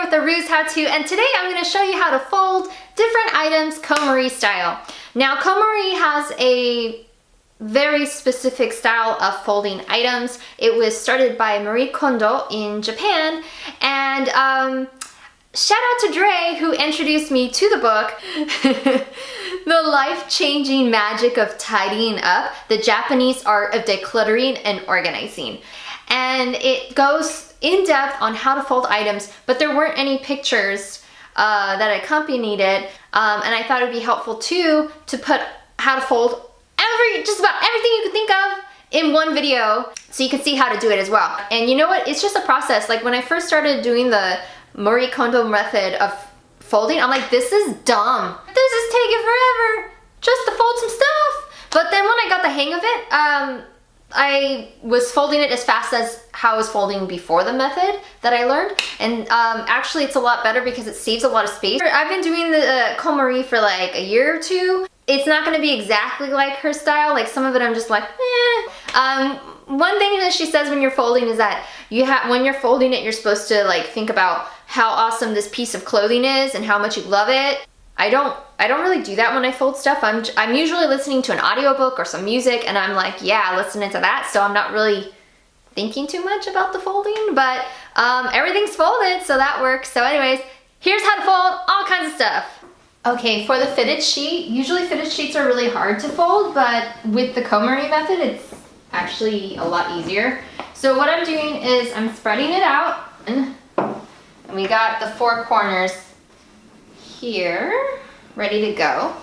with a Ruse how-to, and today I'm going to show you how to fold different items Konmarie style. Now Konmarie has a very specific style of folding items. It was started by Marie Kondo in Japan, and shout out to Dre who introduced me to the book, The Life-Changing Magic of Tidying Up, the Japanese Art of Decluttering and Organizing. And it goes in depth on how to fold items, but there weren't any pictures that accompanied it. And I thought it would be helpful too to put how to fold just about everything you could think of in one video so you can see how to do it as well. And you know what? It's just a process. Like when I first started doing the Marie Kondo method of folding, I'm like, this is dumb. This is taking forever just to fold some stuff. But then when I got the hang of it, I was folding it as fast as how I was folding before the method that I learned. And actually it's a lot better because it saves a lot of space. I've been doing the Konmarie for like a year or two. It's not gonna be exactly like her style. Like some of it I'm just like, eh. One thing that she says when you're folding is that when you're folding it, you're supposed to like think about how awesome this piece of clothing is and how much you love it. I don't really do that when I fold stuff. I'm usually listening to an audiobook or some music and I'm like, yeah, listening to that. So I'm not really thinking too much about the folding, but everything's folded, so that works. So anyways, here's how to fold all kinds of stuff. Okay, for the fitted sheet, usually fitted sheets are really hard to fold, but with the Konmarie method, it's actually a lot easier. So what I'm doing is I'm spreading it out, and we got the four corners here, ready to go.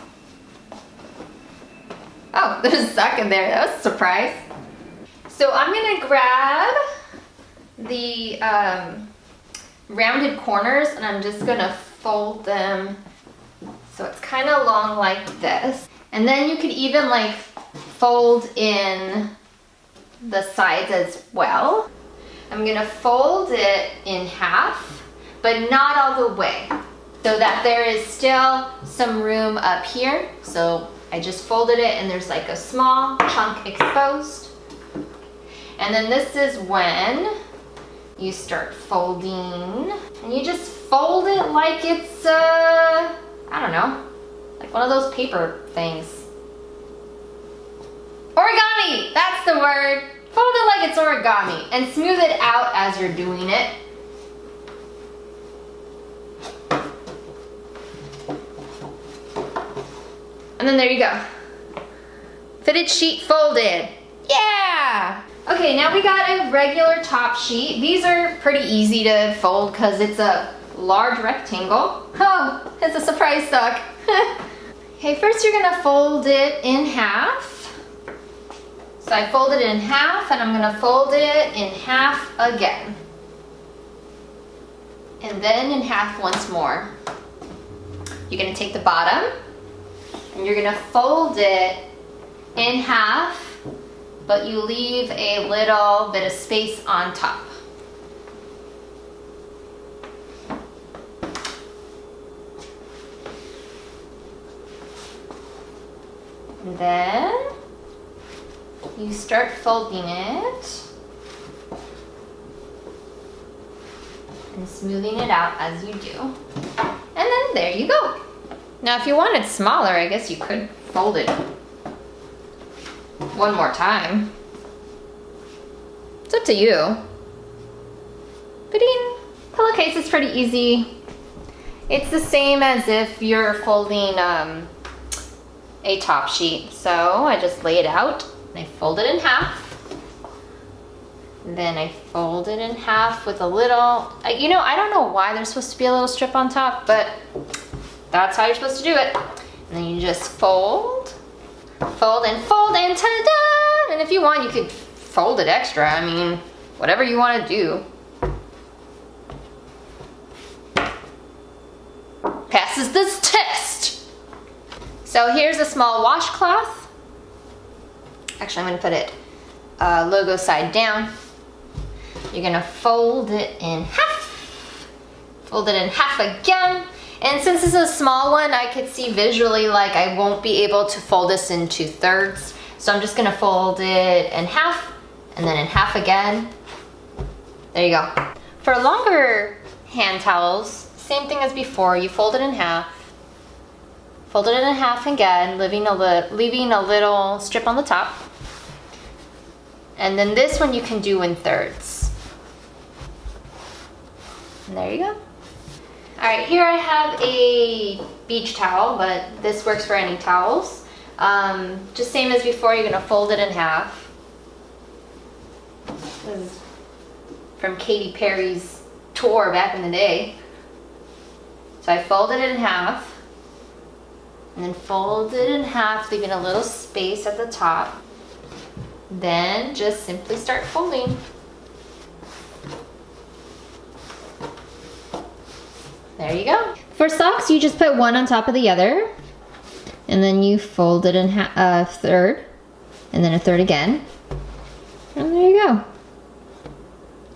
Oh, there's a sock in there, that was a surprise. So I'm gonna grab the rounded corners and I'm just gonna fold them so it's kind of long like this. And then you could even like fold in the sides as well. I'm gonna fold it in half, but not all the way, so that there is still some room up here. So I just folded it and there's like a small chunk exposed. And then this is when you start folding, and you just fold it like it's, I don't know, like one of those paper things. Origami, that's the word. Fold it like it's origami and smooth it out as you're doing it. And then there you go. Fitted sheet folded. Yeah! Okay, now we got a regular top sheet. These are pretty easy to fold because it's a large rectangle. Oh, it's a surprise sock. Okay, first you're gonna fold it in half. So I folded it in half and I'm gonna fold it in half again. And then in half once more. You're gonna take the bottom and you're gonna fold it in half, but you leave a little bit of space on top. And then you start folding it and smoothing it out as you do. And then there you go. Now if you wanted smaller, I guess you could fold it one more time. It's up to you. But in pillowcase, it's pretty easy. It's the same as if you're folding a top sheet. So I just lay it out and I fold it in half. And then I fold it in half with a little, you know, I don't know why there's supposed to be a little strip on top, but that's how you're supposed to do it. And then you just fold, fold, and ta-da! And if you want, you could fold it extra. I mean, whatever you want to do. Passes this test. So here's a small washcloth. Actually, I'm going to put it logo side down. You're going to fold it in half. Fold it in half again. And since this is a small one, I could see visually like I won't be able to fold this in 2/3. So I'm just gonna fold it in half and then in half again. There you go. For longer hand towels, same thing as before. You fold it in half. Fold it in half again, leaving a little strip on the top. And then this one you can do in thirds. And there you go. All right, here I have a beach towel, but this works for any towels. Just same as before, you're gonna fold it in half. This is from Katy Perry's tour back in the day. So I folded it in half, and then fold it in half, leaving a little space at the top. Then just simply start folding. There you go. For socks, you just put one on top of the other, and then you fold it in a third, and then a third again. And there you go.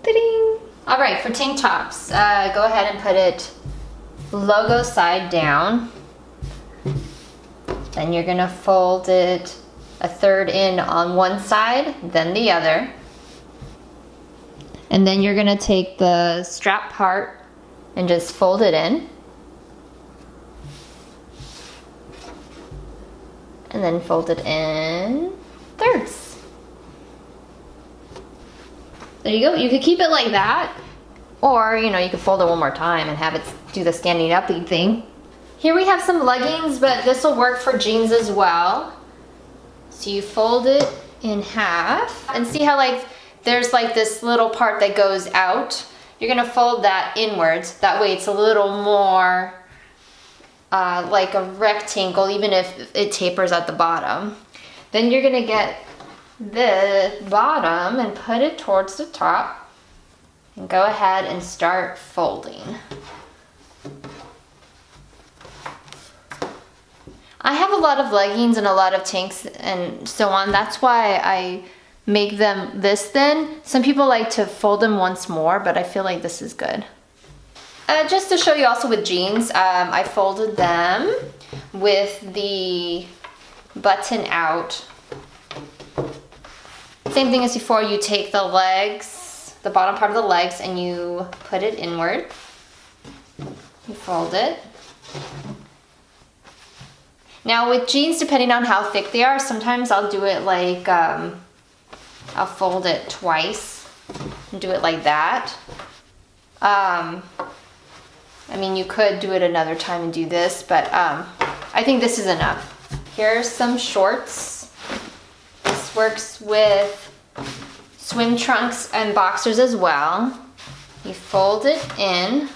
Ta-ding! All right, for tank tops, go ahead and put it logo side down. Then you're gonna fold it a third in on one side, then the other. And then you're gonna take the strap part and just fold it in. And then fold it in thirds. There you go. You could keep it like that, or you could fold it one more time and have it do the standing up thing. Here we have some leggings, but this will work for jeans as well. So you fold it in half, and see how there's this little part that goes out. You're gonna fold that inwards. That way it's a little more like a rectangle, even if it tapers at the bottom. Then you're gonna get the bottom and put it towards the top, and go ahead and start folding. I have a lot of leggings and a lot of tanks and so on. That's why I make them this thin. Some people like to fold them once more, but I feel like this is good. Just to show you also with jeans, I folded them with the button out. Same thing as before, you take the legs, the bottom part of the legs, and you put it inward. You fold it. Now with jeans, depending on how thick they are, sometimes I'll do it I'll fold it twice and do it like that. I mean, you could do it another time and do this, but I think this is enough. Here's some shorts. This works with swim trunks and boxers as well. You fold it in.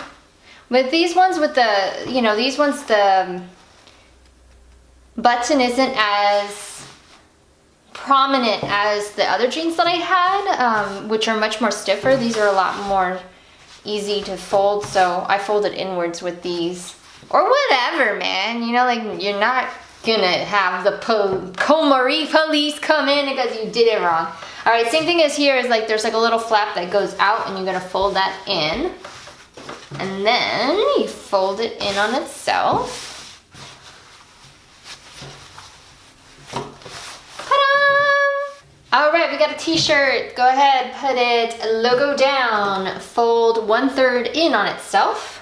With these ones, these ones, the button isn't as prominent as the other jeans that I had, which are much more stiffer. These are a lot more easy to fold, so I fold it inwards with these. Or whatever, man. You're not gonna have the Konmarie police come in because you did it wrong. All right, same thing as here is there's a little flap that goes out, and you're gonna fold that in. And then you fold it in on itself. All right, we got a t-shirt. Go ahead, put it logo down, fold 1/3 in on itself.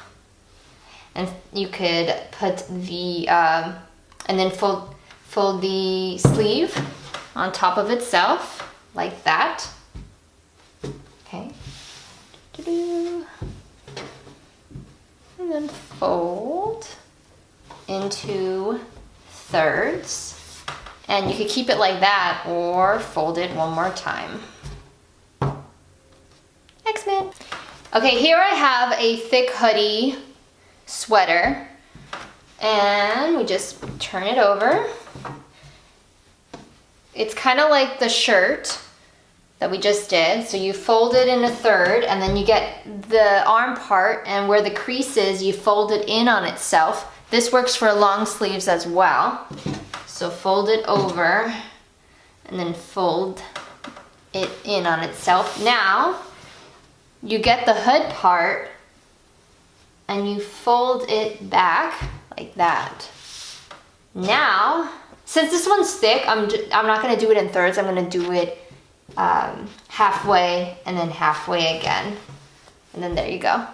And you could put the, and then fold the sleeve on top of itself, like that. Okay. And then fold into thirds. And you could keep it like that or fold it one more time. X-Men. Okay, here I have a thick hoodie sweater, and we just turn it over. It's kind of like the shirt that we just did. So you fold it in a third, and then you get the arm part, and where the crease is, you fold it in on itself. This works for long sleeves as well. So fold it over and then fold it in on itself. Now you get the hood part and you fold it back like that. Now, since this one's thick, I'm not gonna do it in thirds. I'm gonna do it halfway and then halfway again. And then there you go.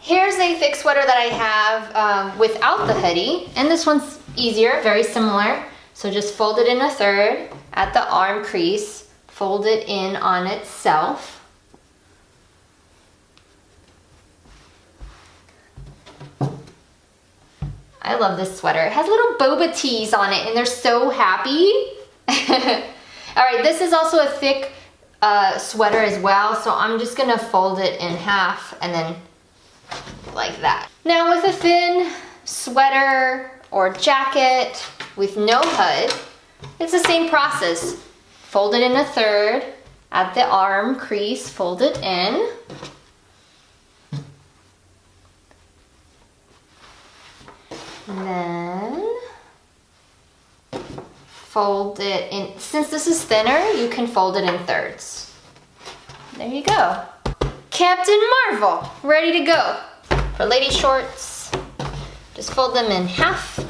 here's a thick sweater that I have without the hoodie, and this one's easier, very similar. So just fold it in a third at the arm crease, fold it in on itself. I love this sweater. It has little boba tees on it and they're so happy. All right, this is also a thick sweater as well, so I'm just gonna fold it in half and then like that. Now with a thin sweater or jacket with no hood, it's the same process. Fold it in a third at the arm crease, fold it in. And then fold it in. Since this is thinner, you can fold it in thirds. There you go. Captain Marvel, ready to go. For lady shorts, just fold them in half.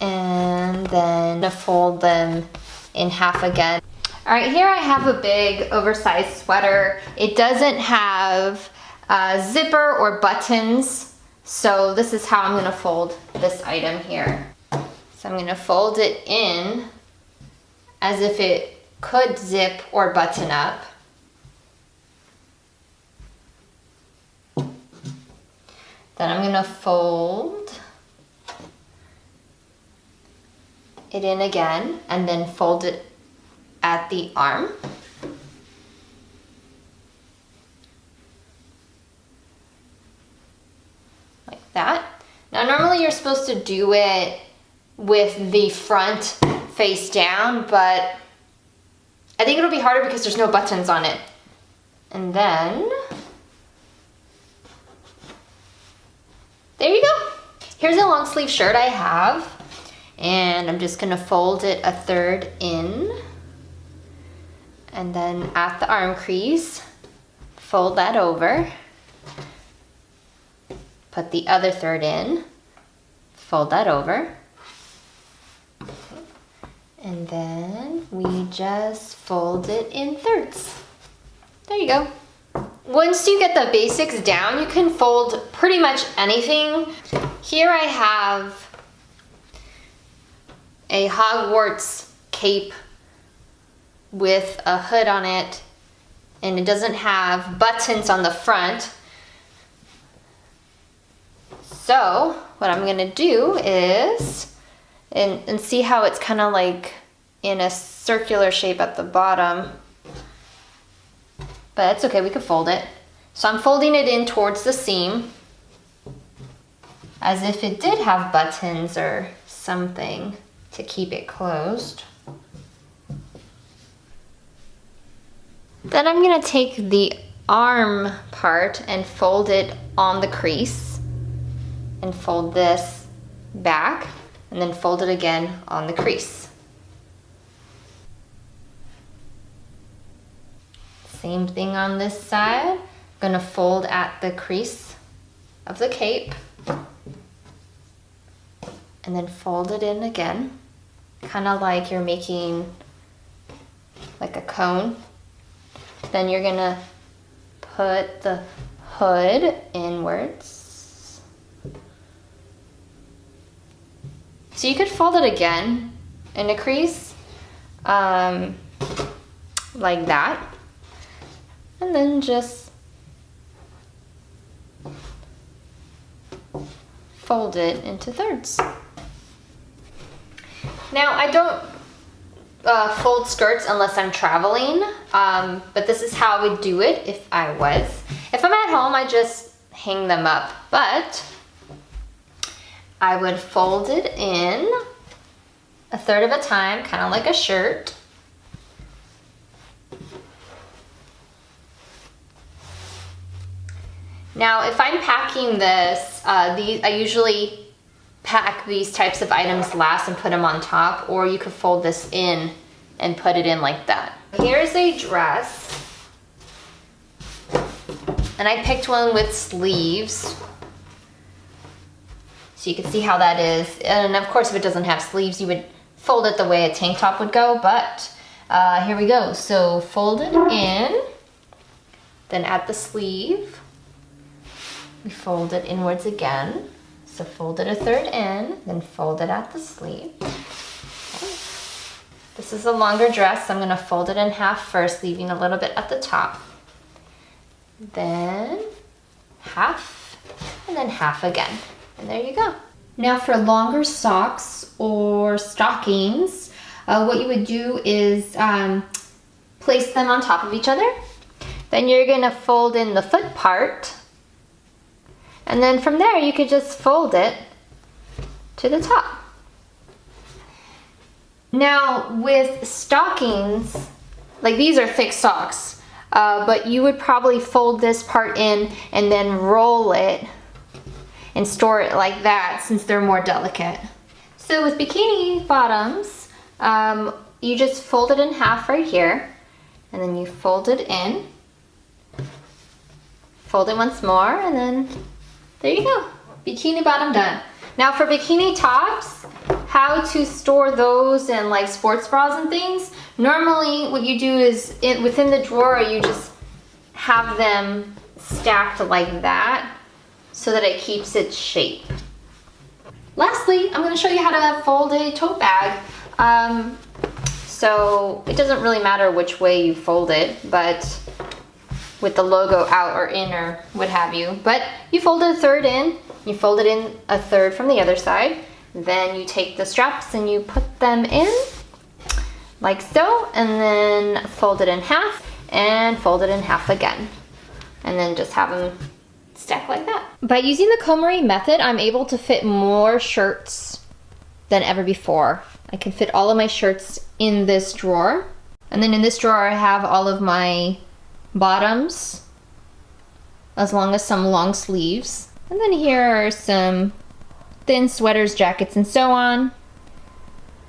And then fold them in half again. All right, here I have a big oversized sweater. It doesn't have a zipper or buttons. So this is how I'm gonna fold this item here. So I'm gonna fold it in as if it could zip or button up. Then I'm gonna fold it in again and then fold it at the arm. Like that. Now normally you're supposed to do it with the front face down, but I think it'll be harder because there's no buttons on it. And then, there you go. Here's a long sleeve shirt I have, and I'm just gonna fold it a third in, and then at the arm crease, fold that over, put the other third in, fold that over, and then we just fold it in thirds. There you go. Once you get the basics down, you can fold pretty much anything. Here I have a Hogwarts cape with a hood on it, and it doesn't have buttons on the front. So what I'm gonna do is, and see how it's kind of like in a circular shape at the bottom, but it's okay, we could fold it. So I'm folding it in towards the seam as if it did have buttons or something to keep it closed. Then I'm gonna take the arm part and fold it on the crease and fold this back and then fold it again on the crease. Same thing on this side. I'm gonna fold at the crease of the cape and then fold it in again, kind of like you're making like a cone. Then you're gonna put the hood inwards. So you could fold it again in a crease, like that. And then just fold it into thirds. Now I don't fold skirts unless I'm traveling, but this is how I would do it if I was. If I'm at home, I just hang them up, but I would fold it in a third of a time, kind of like a shirt. Now, if I'm packing this, I usually pack these types of items last and put them on top, or you could fold this in and put it in like that. Here's a dress, and I picked one with sleeves, so you can see how that is. And of course, if it doesn't have sleeves, you would fold it the way a tank top would go, but here we go. So fold it in, then at the sleeve, we fold it inwards again. So fold it a third in, then fold it at the sleeve. Okay. This is a longer dress, so I'm gonna fold it in half first, leaving a little bit at the top. Then half, and then half again. And there you go. Now for longer socks or stockings, what you would do is place them on top of each other. Then you're gonna fold in the foot part. And then from there, you could just fold it to the top. Now with stockings, like these are thick socks, but you would probably fold this part in and then roll it and store it like that since they're more delicate. So with bikini bottoms, you just fold it in half right here, and then you fold it in, fold it once more, and then there you go. Bikini bottom done. Now for bikini tops, how to store those in like sports bras and things. Normally what you do is within the drawer, you just have them stacked like that so that it keeps its shape. Lastly, I'm gonna show you how to fold a tote bag. So it doesn't really matter which way you fold it, but with the logo out or in or what have you. But you fold it a third in, you fold it in a third from the other side, then you take the straps and you put them in like so, and then fold it in half and fold it in half again. And then just have them stacked like that. By using the Konmarie method, I'm able to fit more shirts than ever before. I can fit all of my shirts in this drawer. And then in this drawer, I have all of my bottoms, as long as some long sleeves. And then here are some thin sweaters, jackets, and so on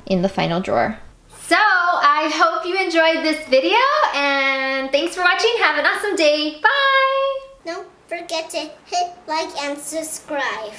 in the final drawer. So I hope you enjoyed this video, and thanks for watching. Have an awesome day. Bye! Don't forget to hit like and subscribe.